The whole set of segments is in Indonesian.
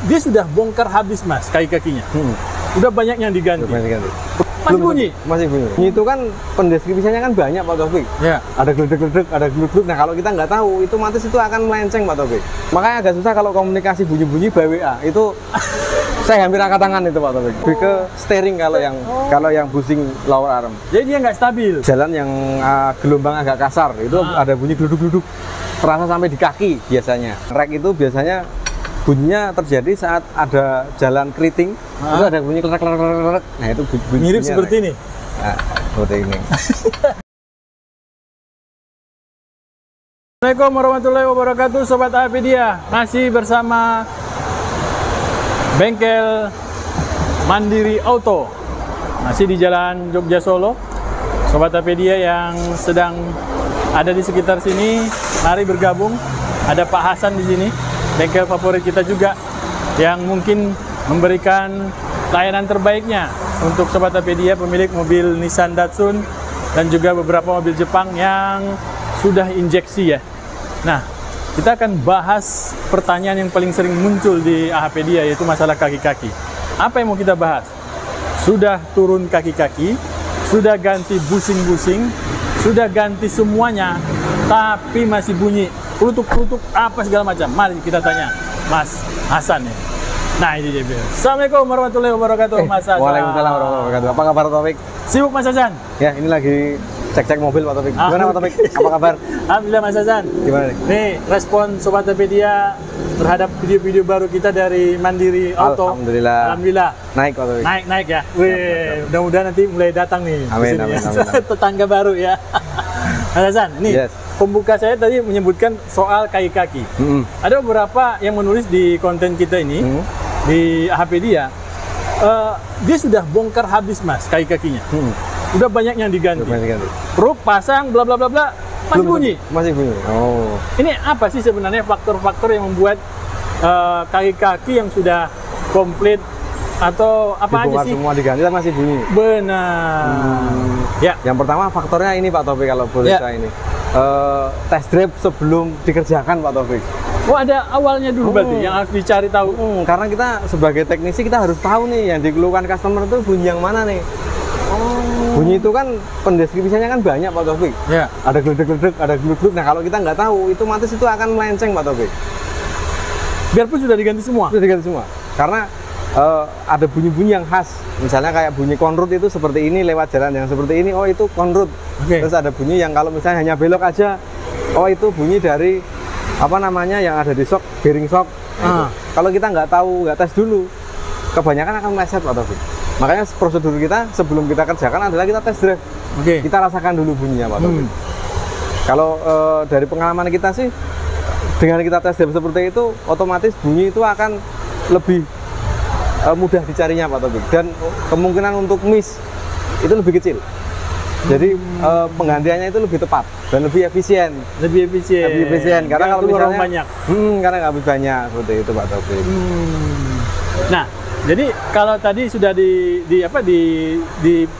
Dia sudah bongkar habis mas kaki-kakinya. Udah banyak yang diganti. Masih bunyi? Masih bunyi. Bunyi itu kan pendeskripsinya kan banyak Pak Taufik. Ya. Ada geledek-geledek, ada gluk-gluk. Nah kalau kita nggak tahu, itu otomatis itu akan melenceng Pak Taufik. Makanya agak susah kalau komunikasi bunyi-bunyi by WA. Itu saya hampir angkat tangan itu Pak Taufik. Lebih ke steering kalau yang busing lower arm. Jadi dia nggak stabil. Jalan yang gelombang agak kasar, itu ada bunyi gluduk-gluduk. Terasa sampai di kaki biasanya. Rek itu biasanya bunyinya terjadi saat ada jalan keriting, itu ada bunyi klek-klek-klek. Nah, itu bunyinya mirip seperti ini. Nah, seperti ini. Assalamualaikum warahmatullahi wabarakatuh, Sobat Apedia. Masih bersama Bengkel Mandiri Auto. Masih di Jalan Jogja Solo. Sobat Apedia yang sedang ada di sekitar sini, mari bergabung. Ada Pak Hasan di sini. Bengkel favorit kita juga yang mungkin memberikan layanan terbaiknya untuk Sobat Apedia pemilik mobil Nissan Datsun dan juga beberapa mobil Jepang yang sudah injeksi ya. Nah, kita akan bahas pertanyaan yang paling sering muncul di Apedia, yaitu masalah kaki-kaki. Apa yang mau kita bahas? Sudah turun kaki-kaki, sudah ganti busing-busing, sudah ganti semuanya, tapi masih bunyi kelutuk-kelutuk apa segala macam. Mari kita tanya Mas Hasan ya. Nah ini dia. Assalamualaikum warahmatullahi wabarakatuh Mas Hasan. Waalaikumsalam warahmatullahi wabarakatuh. Apa kabar Taufik? Sibuk Mas Hasan? Ya ini lagi cek-cek mobil Pak Taufik. Gimana Pak Taufik? Apa kabar? Alhamdulillah Mas Hasan. Gimana nih? Nih respon Sobat Apedia terhadap video-video baru kita dari Mandiri Auto. Alhamdulillah. Naik Pak Taufik. Naik ya. Wih, mudah-mudahan nanti mulai datang nih. Amin. Tetangga baru ya. Mas Hasan, nih pembuka saya tadi menyebutkan soal kaki-kaki. Ada beberapa yang menulis di konten kita ini di Apedia, dia sudah bongkar habis mas kaki-kakinya. Udah banyak yang diganti. Truk pasang bla bla bla bla, masih bunyi. Masih bunyi. Oh. Ini apa sih sebenarnya faktor-faktor yang membuat kaki-kaki yang sudah komplit atau apa aja sih? Semua diganti tapi masih bunyi. Benar. Ya. Yang pertama faktornya ini Pak Taufik, kalau boleh saya ini. Test drive sebelum dikerjakan Pak Taufik. Oh ada awalnya dulu berarti yang harus dicari tahu. Karena kita sebagai teknisi kita harus tahu nih yang dikeluhkan customer itu bunyi yang mana nih. Bunyi itu kan pendeskripsinya kan banyak Pak Taufik. Ya. Ada geledek-geledek, ada gluk-gluk. Nah kalau kita nggak tahu, itu otomatis itu akan melenceng Pak Taufik. Biarpun sudah diganti semua. Sudah diganti semua. Karena ada bunyi-bunyi yang khas. Misalnya kayak bunyi konrut itu seperti ini, lewat jalan yang seperti ini, oh itu konrut. Terus ada bunyi yang kalau misalnya hanya belok aja, oh itu bunyi dari apa namanya yang ada di shock, bearing shock. Kalau kita nggak tahu, nggak tes dulu, kebanyakan akan meleset Pak Taufik. Makanya prosedur kita sebelum kita kerjakan adalah kita tes drive. Kita rasakan dulu bunyinya Pak Taufik. Kalau dari pengalaman kita sih, dengan kita tes drive seperti itu, otomatis bunyi itu akan lebih mudah dicarinya Pak Taufik, dan kemungkinan untuk miss itu lebih kecil. Jadi penggantiannya itu lebih tepat dan lebih efisien. Lebih efisien karena kalau misalnya banyak. Karena nggak habis banyak seperti itu Pak Taufik. Nah, jadi kalau tadi sudah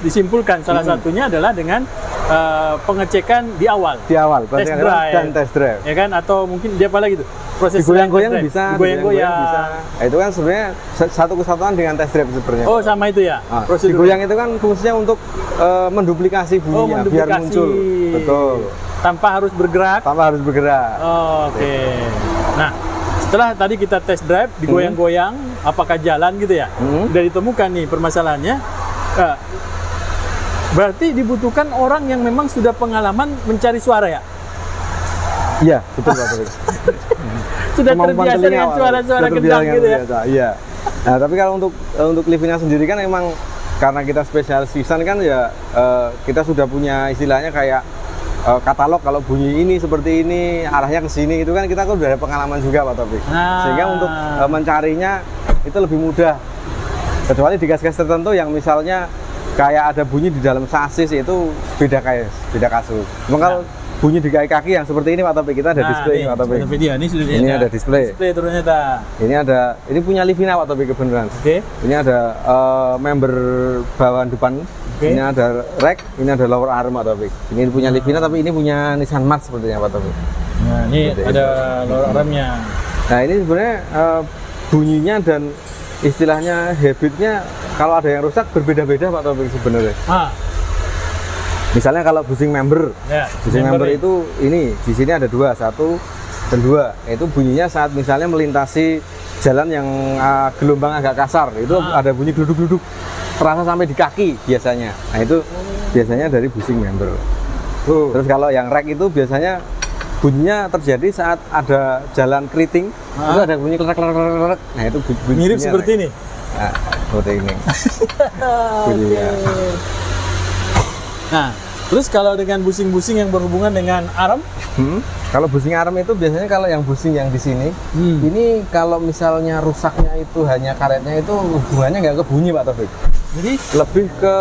disimpulkan salah satunya adalah dengan pengecekan di awal. Di awal, test drive dan test drive. Ya kan, atau mungkin dia apa lagi tuh? Proses digoyang-goyang bisa, digoyang-goyang bisa. Nah, itu kan sebenarnya satu kesatuan dengan test drive sebenarnya. Oh, sama itu ya. Digoyang itu kan fungsinya untuk menduplikasi bunyinya biar muncul. Betul. Tanpa harus bergerak. Oke. Nah, setelah tadi kita test drive, digoyang-goyang, apakah jalan gitu ya? Sudah ditemukan nih permasalahannya. Berarti dibutuhkan orang yang memang sudah pengalaman mencari suara ya? Iya, betul Pak Taufik. Sudah terbiasa dengan suara-suara gendang gitu ya? Iya. Nah, tapi kalau untuk Livina sendiri kan emang karena kita spesialis Nissan kan ya kita sudah punya istilahnya kayak katalog, kalau bunyi ini seperti ini, arahnya ke sini, itu kan kita udah ada pengalaman juga Pak Taufik. Sehingga untuk mencarinya itu lebih mudah. Kecuali di gas-gas tertentu yang misalnya kayak ada bunyi di dalam sasis, itu beda kasus. Kalau bunyi di kaki-kaki yang seperti ini Pak Taufik, kita ada display Pak Taufik. Ini ada display. Ternyata. Ini punya Livina Pak Taufik kebenaran. Ini ada member bawaan depan. Ini ada rack, ini ada lower arm Pak Taufik. Ini punya Livina, tapi ini punya Nissan March sepertinya Pak Taufik. Nah, ini ada lower armnya. Nah, ini sebenarnya bunyinya dan istilahnya habitnya kalau ada yang rusak berbeda-beda Pak Taufik sebenarnya. Misalnya kalau busing member, busing member itu ini di sini ada dua, satu dan dua. Itu bunyinya saat misalnya melintasi jalan yang gelombang agak kasar, itu ada bunyi gluduk-gluduk, terasa sampai di kaki biasanya. Nah itu biasanya dari busing member. Terus kalau yang rack itu biasanya bunyinya terjadi saat ada jalan keriting, itu ada bunyi klerak-klerak. Nah itu bunyi mirip seperti rack ini. Nah, seperti ini. Bunyinya. Nah, terus kalau dengan busing-busing yang berhubungan dengan arm? Kalau busing arm itu biasanya kalau yang busing yang di sini, ini kalau misalnya rusaknya itu hanya karetnya itu hubungannya nggak ke bunyi Pak Taufik. Jadi lebih ke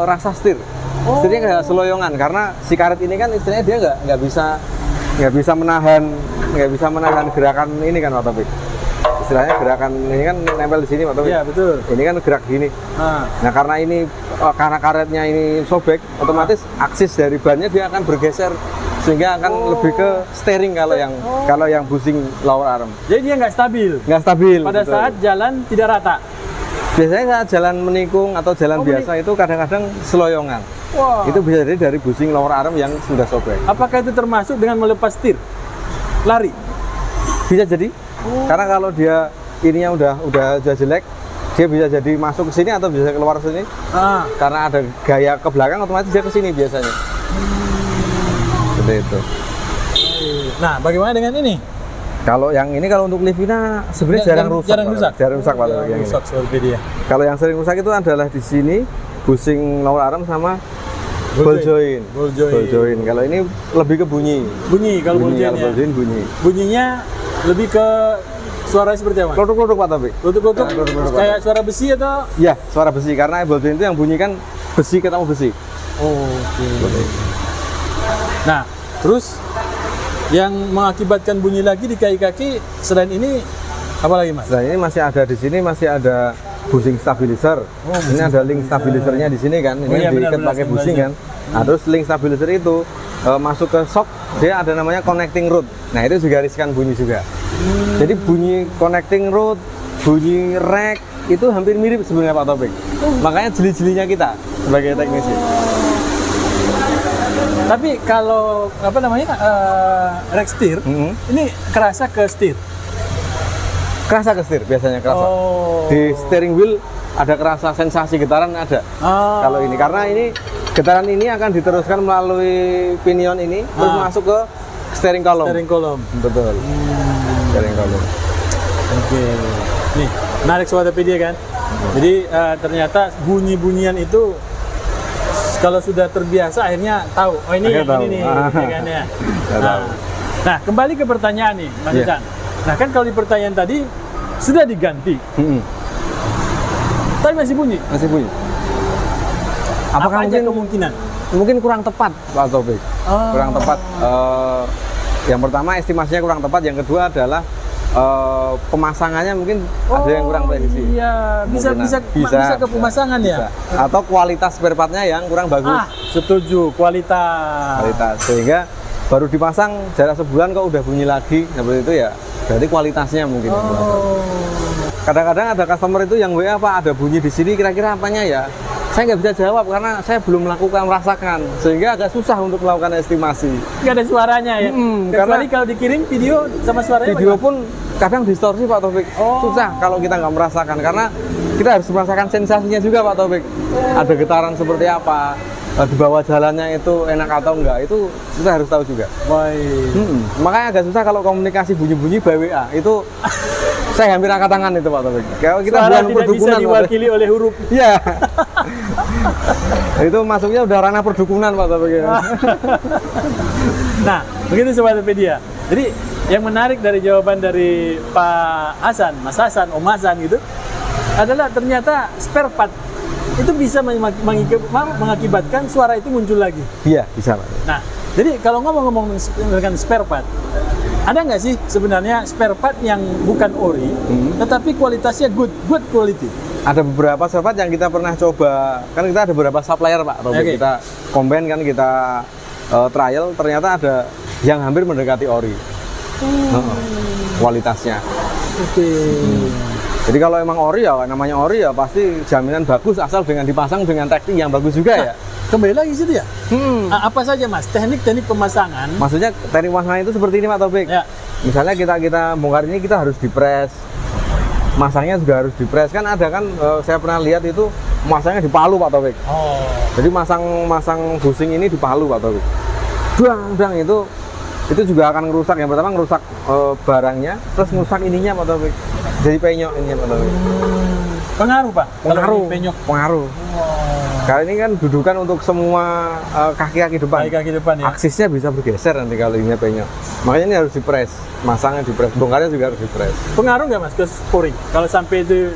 rasa setir. Setirnya kayak seloyongan karena si karet ini kan istilahnya dia nggak bisa menahan gerakan ini kan Pak Taufik. Istilahnya gerakan ini kan nempel di sini Pak Taufik. Iya betul. Ini kan gerak gini. Nah karena karetnya ini sobek, otomatis aksis dari bannya dia akan bergeser sehingga akan lebih ke steering kalau yang busing lower arm. Jadi dia nggak stabil. Nggak stabil. Pada betul. Saat jalan tidak rata. Biasanya saat jalan menikung atau jalan biasa itu kadang-kadang seloyongan. Itu bisa jadi dari busing lower arm yang sudah sobek. Apakah itu termasuk dengan melepas setir? Lari? Bisa jadi. Karena kalau dia ininya udah jelek, dia bisa jadi masuk ke sini atau bisa keluar sini. Karena ada gaya ke belakang, otomatis dia ke sini biasanya. Seperti itu. Nah, bagaimana dengan ini? Kalau yang ini kalau untuk Livina sebenarnya jarang rusak. Jarang rusak Pak. Yang rusak seperti dia. Kalau yang sering rusak itu adalah di sini busing lower arm sama ball joint. Kalau ini lebih ke bunyi. Kalau ball joint bunyi. Bunyinya lebih ke suara seperti apa? Klotuk-klotuk Pak Taufik. Klotuk-klotuk. Kayak suara besi atau? Ya, suara besi karena ball joint itu yang bunyi kan besi ketemu besi. Oke. Nah, terus yang mengakibatkan bunyi lagi di kaki-kaki selain ini apa lagi Mas? Selain ini masih ada di sini ada busing stabilizer. Ini ada link stabilizernya di sini kan. Ini diikat pakai busing kan. Nah, terus link stabilizer itu masuk ke shock, dia ada namanya connecting rod. Nah, itu juga riskan bunyi juga. Jadi bunyi connecting rod, bunyi rack itu hampir mirip sebenarnya Pak Taufik. Makanya jeli-jelinya kita sebagai teknisi. Tapi kalau apa namanya rack steer, ini kerasa ke steer. Kerasa ke steer biasanya kerasa. Di steering wheel ada kerasa sensasi getaran ada. Kalau ini karena ini getaran ini akan diteruskan melalui pinion ini terus masuk ke steering column. Betul. Steering column. Oke. Nih, menarik Sobatpedia kan. Jadi ternyata bunyi-bunyian itu kalau sudah terbiasa akhirnya tahu. Oh ini yang ini nih, kan ya. Nah, kembali ke pertanyaan nih, Mas Ican. Nah, kan kalau di pertanyaan tadi sudah diganti. Tapi masih bunyi. Masih bunyi. Apakah mungkin kemungkinan? Mungkin kurang tepat, Pak Taufik. Kurang tepat. Yang pertama estimasinya kurang tepat, yang kedua adalah pemasangannya mungkin ada yang kurang presisi. Iya, bisa ke pemasangan ya. Atau kualitas spare partnya yang kurang bagus. Setuju, kualitas. Sehingga baru dipasang jarak sebulan kok udah bunyi lagi seperti itu ya. Berarti kualitasnya mungkin. Kadang-kadang ada customer itu yang WA Pak ada bunyi di sini kira-kira apanya ya? Saya nggak bisa jawab karena saya belum merasakan sehingga agak susah untuk melakukan estimasi. Nggak ada suaranya ya? Karena kalau dikirim video sama suaranya video pun kadang distorsi Pak Taufik. Susah kalau kita nggak merasakan karena kita harus merasakan sensasinya juga Pak Taufik. Ada getaran seperti apa, di bawah jalannya itu enak atau enggak, itu kita harus tahu juga. Baik. Makanya agak susah kalau komunikasi bunyi-bunyi by WA itu. Saya hampir angkat tangan itu Pak Taufik. Kalau kita bukan perdukunan bisa diwakili oleh huruf. Iya. Itu masuknya udah ranah perdukunan Pak Taufik. Nah, begitu Sobatpedia. Jadi yang menarik dari jawaban dari Pak Hasan, Mas Hasan, Om Hasan gitu adalah ternyata spare part itu bisa mengakibatkan suara itu muncul lagi. Iya, bisa Pak. Nah, jadi kalau ngomong-ngomong dengan spare part, ada nggak sih sebenarnya spare part yang bukan ori, tetapi kualitasnya good quality? Ada beberapa spare part yang kita pernah coba, kan kita ada beberapa supplier Pak, kita combine kan, kita trial, ternyata ada yang hampir mendekati ori kualitasnya. Oke. Jadi kalau emang ori ya namanya ori ya pasti jaminan bagus asal dengan dipasang dengan teknik yang bagus juga ya. Kembali lagi situ ya. Apa saja Mas teknik-teknik pemasangan? Maksudnya teknik pemasangan itu seperti ini Pak Taufik. Ya. Misalnya kita bongkar ini kita harus dipres. Masangnya juga harus dipres kan ada kan saya pernah lihat itu masangnya di palu Pak Taufik. Oh. Jadi masang busing ini di palu Pak Taufik. Dang itu juga akan ngerusak. Yang pertama ngerusak barangnya, terus ngerusak ininya Pak Taufik. Jadi penyok ini Pak Taufik. Pengaruh Pak? Pengaruh. Kalau penyok. Pengaruh. Karena ini kan dudukan untuk semua kaki-kaki depan. Kaki depan ya. Aksisnya bisa bergeser nanti kalau ini penyok. Makanya ini harus dipres. Masangnya dipres, bongkarnya juga harus dipres. Pengaruh nggak Mas ke sporing? Kalau sampai itu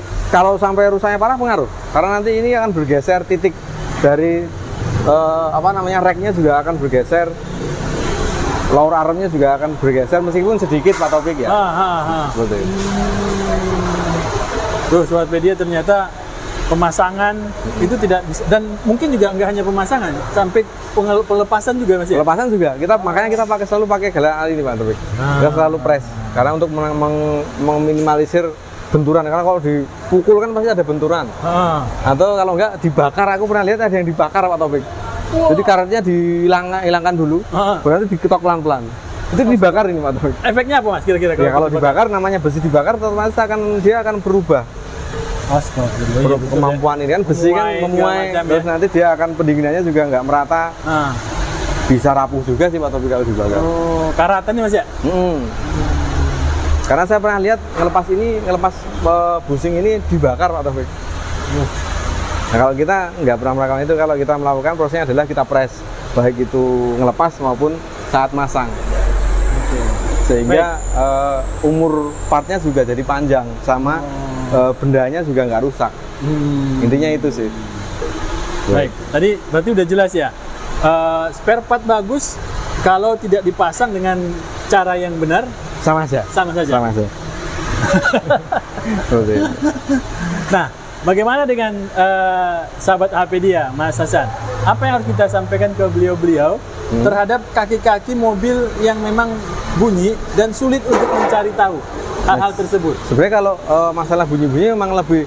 rusaknya parah pengaruh. Karena nanti ini akan bergeser titik dari reknya juga akan bergeser. Lower armnya juga akan bergeser meskipun sedikit Pak Taufik ya. Seperti itu. Tuh Sobat Pedia ternyata pemasangan itu tidak bisa, dan mungkin juga nggak hanya pemasangan, sampai pelepasan juga Mas ya? Pelepasan juga, makanya kita selalu pakai galang ini Pak Taufik. Kita selalu press, karena untuk meminimalisir benturan, karena kalau dipukul kan pasti ada benturan. Atau kalau enggak dibakar, aku pernah lihat ada yang dibakar Pak Taufik. Jadi karetnya dihilangkan dulu, berarti diketok pelan-pelan. Itu dibakar ini Pak Taufik. Efeknya apa Mas kira-kira? Ya kalau dibakar, namanya besi dibakar, otomatis dia akan berubah. Kemampuan ini kan besi kan memuai, terus nanti dia akan pendinginannya juga nggak merata. Bisa rapuh juga sih Pak Taufik kalau dibakar. Oh, karatannya Mas ya? Karena saya pernah lihat ngelepas busing ini dibakar Pak Taufik. Nah kalau kita nggak pernah melakukan itu, kalau kita melakukan prosesnya adalah kita press, baik itu ngelepas maupun saat masang. Sehingga umur partnya juga jadi panjang, sama bendanya juga nggak rusak. Intinya itu sih. Baik, tadi berarti udah jelas ya. Spare part bagus kalau tidak dipasang dengan cara yang benar sama saja. Nah, bagaimana dengan sahabat HPdia, Mas Hasan? Apa yang harus kita sampaikan ke beliau-beliau terhadap kaki-kaki mobil yang memang bunyi dan sulit untuk mencari tahu hal-hal tersebut? Sebenarnya kalau masalah bunyi-bunyi memang lebih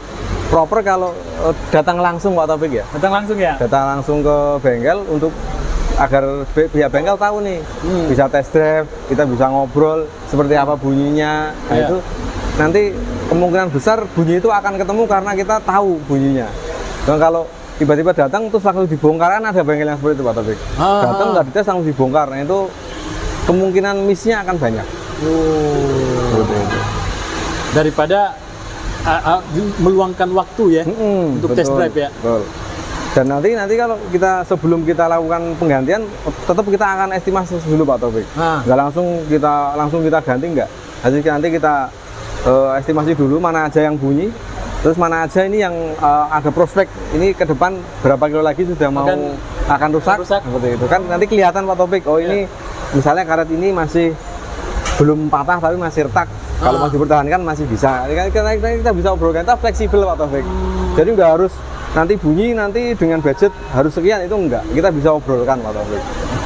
proper kalau datang langsung Pak Taufik ya. Datang langsung ya? Datang langsung ke bengkel untuk agar pihak bengkel tahu nih, bisa test drive, kita bisa ngobrol seperti apa bunyinya. Nah itu nanti kemungkinan besar bunyi itu akan ketemu karena kita tahu bunyinya. Dan kalau tiba-tiba datang terus langsung dibongkar, kan ada bengkel yang seperti itu Pak Taufik. Datang nggak dites langsung dibongkar, nah itu kemungkinan miss-nya akan banyak. Seperti itu. Daripada meluangkan waktu ya untuk test drive ya. Betul. Dan nanti kalau sebelum kita lakukan penggantian, tetap kita akan estimasi dulu Pak Taufik. Nggak langsung kita ganti nggak. Nanti kita estimasi dulu mana aja yang bunyi, terus mana aja ini yang ada prospek ini ke depan berapa kilo lagi sudah akan rusak. Seperti itu kan nanti kelihatan Pak Taufik. Oh ini misalnya karet ini masih belum patah tapi masih retak. Kalau masih dipertahankan masih bisa. Kita bisa obrolkan, kita fleksibel Pak Taufik. Jadi nggak harus nanti bunyi nanti dengan budget harus sekian, itu enggak. Kita bisa obrolkan Pak Taufik.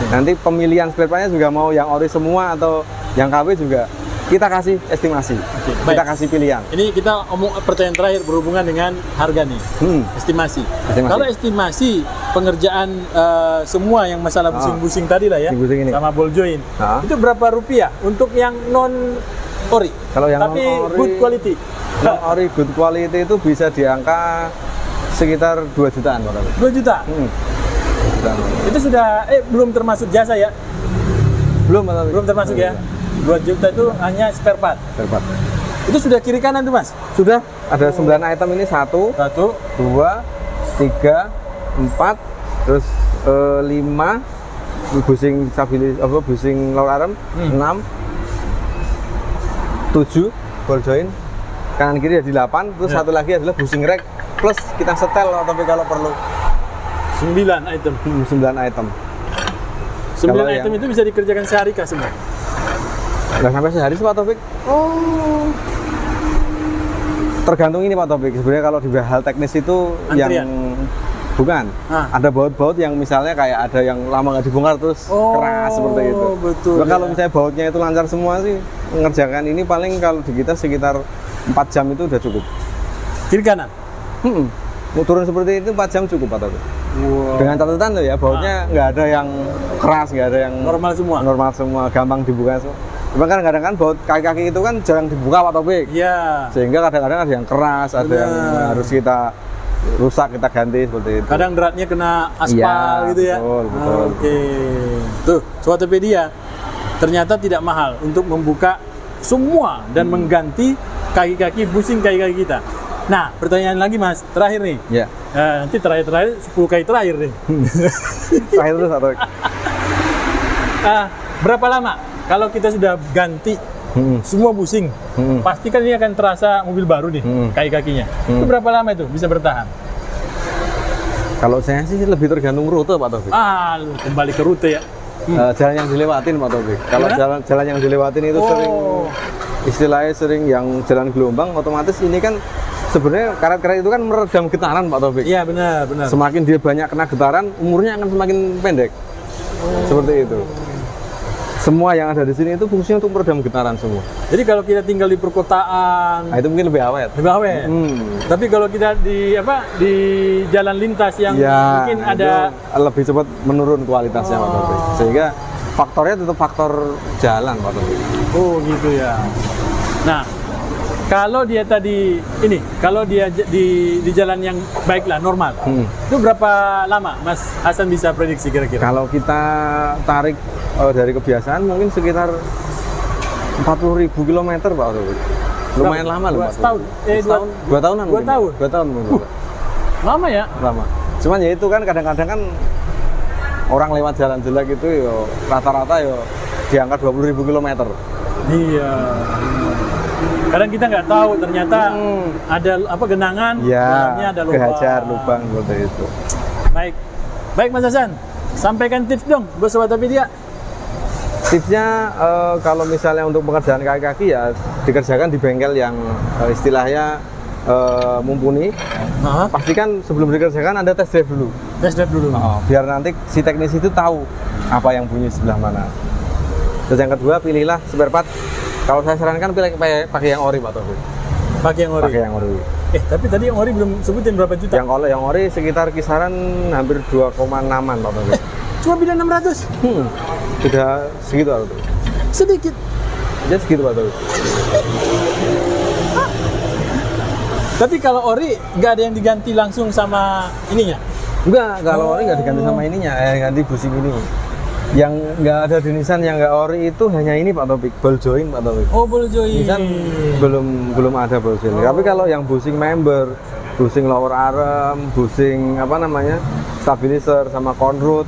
Nanti pemilihan spare partnya juga mau yang ori semua atau yang KW juga kita kasih estimasi. Kita kasih pilihan. Ini kita omong pertanyaan terakhir berhubungan dengan harga nih. Estimasi. Kalau estimasi pengerjaan semua yang masalah busing-busing tadi lah ya, sama ball joint, itu berapa rupiah untuk yang non ori? Kalau yang tapi non ori, good quality. Non ori good quality itu bisa di angka sekitar 2 jutaan. 2 juta? Itu sudah, belum termasuk jasa ya? Belum termasuk ya? 2 juta itu hanya spare part? Spare part. Itu sudah kiri kanan tuh Mas? Sudah, ada 9 item ini, 1, 2, 3, 4, terus 5, busing busing lower arm, 6, 7, ball joint, kanan kiri ada 8, terus satu lagi adalah busing rack, plus kita setel tapi kalau perlu 9 item. 9 item. 9 item itu bisa dikerjakan sehari kah semua? Nggak sampai sehari sih Pak Taufik. Tergantung ini Pak Taufik. Sebenarnya kalau di hal teknis itu antrian. Bukan. Ada baut-baut yang misalnya kayak ada yang lama nggak dibongkar terus keras seperti itu. Betul. Nah, kalau misalnya bautnya itu lancar semua sih, mengerjakan ini paling kalau di kita sekitar 4 jam itu udah cukup. Kiri kanan? Mau turun seperti itu 4 jam cukup Pak Taufik. Wow. Dengan catatan tuh ya, bautnya nggak ada yang keras, nggak ada yang normal semua. Normal semua, gampang dibuka semua. Cuma kan kadang-kadang kan baut kaki-kaki itu kan jarang dibuka Pak Taufik. Iya. Sehingga kadang-kadang ada yang keras, ada yang harus kita rusak, kita ganti seperti itu. Kadang beratnya kena aspal gitu ya. Betul. Oke. Tuh, Sobatpedia ternyata tidak mahal untuk membuka semua dan mengganti kaki-kaki busing kaki-kaki kita. Nah, pertanyaan lagi Mas, terakhir nih. Ya. Nanti terakhir 10 kali terakhir nih. Terakhir terus atau? Berapa lama kalau kita sudah ganti semua busing? Pasti kan ini akan terasa mobil baru nih, kaki-kakinya. Itu berapa lama itu bisa bertahan? Kalau saya sih lebih tergantung rute Pak Taufik. Kembali ke rute ya. Jalan yang dilewatin Pak Taufik. Kalau jalan yang dilewatin itu sering, istilahnya sering yang jalan gelombang, otomatis ini kan sebenarnya karet-karet itu kan meredam getaran Pak Taufik. Iya benar. Semakin dia banyak kena getaran, umurnya akan semakin pendek. Seperti itu. Semua yang ada di sini itu fungsinya untuk meredam getaran semua. Jadi kalau kita tinggal di perkotaan, itu mungkin lebih awet. Tapi kalau kita di jalan lintas yang mungkin ada lebih cepat menurun kualitasnya Pak Taufik. Sehingga faktornya tetap faktor jalan Pak Taufik. Oh gitu ya. Nah, kalau dia tadi kalau dia di jalan yang baik lah, normal, itu berapa lama Mas Hasan bisa prediksi kira-kira? Kalau kita tarik dari kebiasaan mungkin sekitar 40.000 km Pak Taufik. Lumayan lama loh Pak. Setahun? 2 tahunan. 2 tahun? 2 tahun mungkin. Lama ya? Lama. Cuman ya itu kan kadang-kadang kan orang lewat jalan jelek itu rata-rata di angka 20.000 km. Iya. Kadang kita nggak tahu ternyata ada genangan, dalamnya ada lubang. Kehajar lubang seperti itu. Baik Mas Hasan, sampaikan tips dong buat Sobatpedia. Tipsnya kalau misalnya untuk pengerjaan kaki-kaki ya dikerjakan di bengkel yang istilahnya mumpuni. Pastikan sebelum dikerjakan Anda test drive dulu. Biar nanti si teknis itu tahu apa yang bunyi sebelah mana. Terus yang kedua, pilihlah spare part. Kalau saya sarankan pakai yang ori Pak Taufik. Pakai yang ori. Tapi tadi yang ori belum sebutin berapa juta? Yang ori sekitar kisaran hampir 2,6-an Pak Taufik. Cuma beda 600? Sudah segitu Pak Taufik. Sedikit? Ya segitu Pak Taufik. Tapi kalau ori nggak ada yang diganti langsung sama ininya? Enggak, kalau ori nggak diganti sama ininya, ganti busing ini. Yang nggak ada di Nissan yang nggak ori itu hanya ini Pak Taufik, ball joint Pak Taufik. Ball joint. Nissan belum ada ball joint. Tapi kalau yang busing member, busing lower arm, busing stabilizer sama conrod,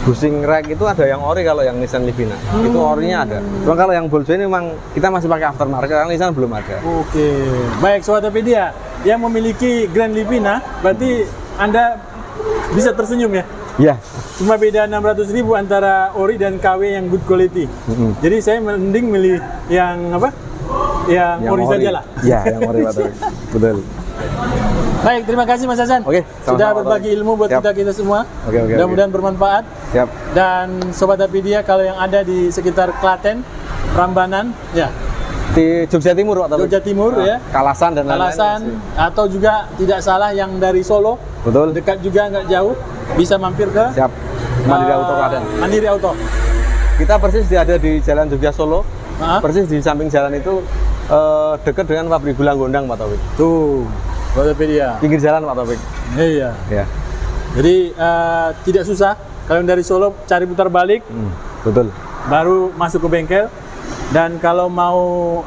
busing rack itu ada yang ori kalau yang Nissan Livina. Itu orinya ada. Cuma kalau yang ball joint memang kita masih pakai aftermarket karena Nissan belum ada. Oke. Baik Sobatpedia yang memiliki Grand Livina, berarti Anda bisa tersenyum ya? Iya. Cuma beda 600.000 antara ori dan KW yang good quality. Jadi saya mending milih yang Yang ori saja lah. Iya, yang ori Pak Taufik. Betul. Baik, terima kasih Mas Hasan. Sudah berbagi ilmu buat kita semua. Mudah-mudahan bermanfaat. Siap. Dan Sobatpedia kalau yang ada di sekitar Klaten, Prambanan, ya. Di Jogja Timur Pak Taufik. Jogja Timur ya. Kalasan dan lain-lain. Atau juga tidak salah yang dari Solo. Betul. Dekat juga, nggak jauh. Bisa mampir ke Siap. Mandiri Auto Klaten. Mandiri Auto. Kita persis ada di Jalan Jogja Solo. Persis di samping jalan itu dekat dengan pabrik gula Gondang Pak Taufik. Tuh, Sobatpedia. Pinggir jalan Pak Taufik. Iya. Jadi tidak susah. Kalau yang dari Solo cari putar balik. Betul. Baru masuk ke bengkel. Dan kalau mau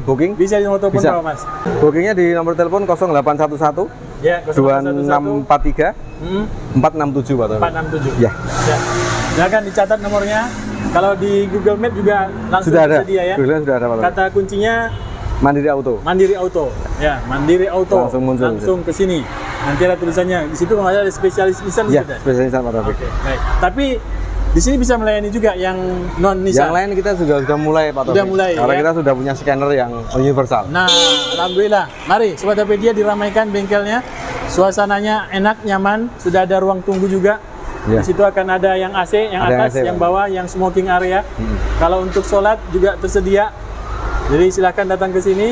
booking bisa di nomor telepon berapa Mas? Bookingnya di nomor telepon 0811 2643 467 Pak Taufik. 467. Ya. Silakan dicatat nomornya. Kalau di Google Map juga langsung sudah ada. Tersedia ya. Sudah ada Pak Taufik. Kata kuncinya Mandiri Auto. Mandiri Auto. Ya, Mandiri Auto. Langsung muncul. Langsung ke sini. Nanti ada tulisannya. Di situ kalau ada spesialis Nissan. Ya, spesialis Nissan Pak Taufik. Baik. Tapi Di sini bisa melayani juga yang non Nissan. Yang lain kita juga sudah mulai, Pak Taufik. Sudah mulai, karena ya? kita sudah punya scanner yang universal. Nah, alhamdulillah. Mari Sobat Topedia diramaikan bengkelnya. Suasananya enak, nyaman, sudah ada ruang tunggu juga. Ya. Di situ akan ada yang AC, yang Ada atas, AC, yang Pak. bawah, yang smoking area. Kalau untuk sholat juga tersedia. Jadi silakan datang ke sini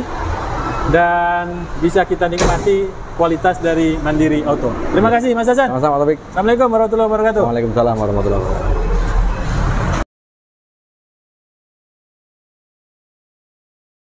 dan bisa kita nikmati kualitas dari Mandiri Auto. Terima kasih Mas Hasan. Sama-sama, Taufik. Assalamualaikum warahmatullahi wabarakatuh. Waalaikumsalam warahmatullahi wabarakatuh.